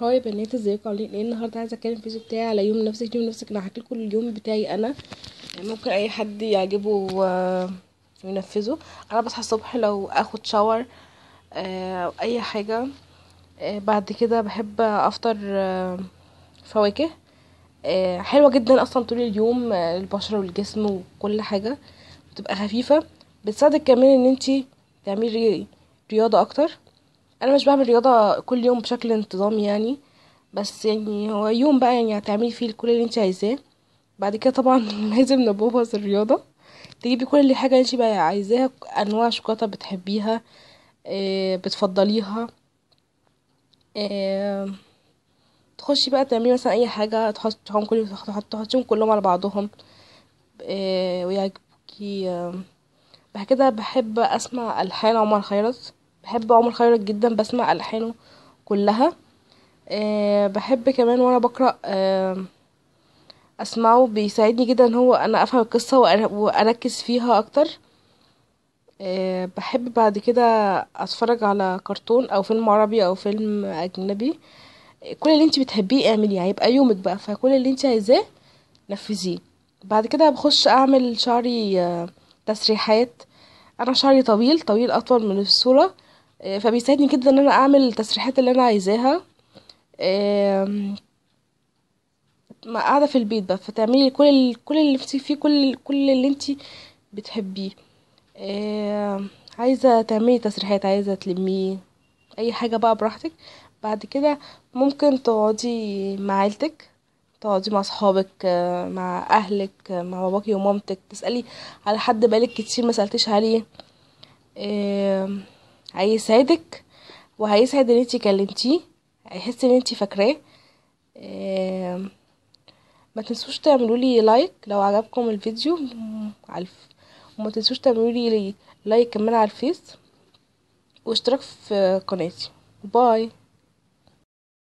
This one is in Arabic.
هاي بنات، ازيكم؟ عاملين ايه؟ النهارده عايزه اتكلم في الفيديو بتاعي على يوم نفسك. يوم نفسك انا هحكي لكم اليوم بتاعي انا. ممكن اي حد يعجبه ينفذه. انا بصحى الصبح لو اخد شاور اي حاجه. بعد كده بحب افطر فواكه حلوه جدا اصلا طول اليوم، البشره والجسم وكل حاجه بتبقى خفيفه. بتساعدك كمان ان انتي تعملي رياضه اكتر. انا مش بعمل رياضه كل يوم بشكل انتظامي يعني، بس يعني هو يوم بقى يعني هتعملي فيه كل اللي انت عايزاه. بعد كده طبعا لازم نبوظ الرياضه، تجيبي كل حاجه انت بقى عايزاها، انواع شوكولاته بتحبيها بتفضليها. آه، تخشي بقى تعملي مثلا اي حاجه، تحطيهم كلهم على بعضهم ويعجبوكي. بعد كده بحب اسمع الحان عمر خيرت. بحب عمر خيرت جدا، بسمع الحانه كلها. بحب كمان وانا بقرا اسمعه، بيساعدني جدا ان هو انا افهم القصه واركز فيها اكتر. بحب بعد كده اتفرج على كرتون او فيلم عربي او فيلم اجنبي. كل اللي انت بتحبيه اعمليه، هيبقى يومك بقى، فكل اللي انت عايزاه نفذيه. بعد كده بخش اعمل شعري تسريحات. انا شعري طويل طويل اطول من الصوره، فبيساعدني جدا ان انا اعمل التسريحات اللي انا عايزاها. آم، ما قاعده في البيت بقى، فتعملي كل اللي نفسك فيه، كل اللي انتي بتحبيه. عايزه تعملي تسريحات، عايزه تلميه، اي حاجه بقى براحتك. بعد كده ممكن تقعدي مع عيلتك، تقعدي مع صحابك، مع اهلك، مع باباكي ومامتك، تسالي على حد بقالك كتير ما سالتيش عليه. آم، هيسعدك وهيسعد ان انتي كلمتيه، هيحس ان انتي فاكراه. ما تنسوش تعملوا لي لايك لو عجبكم الفيديو وما تنسوش تعملوا لي لايك كمان على الفيس، واشتراك في قناتي. باي.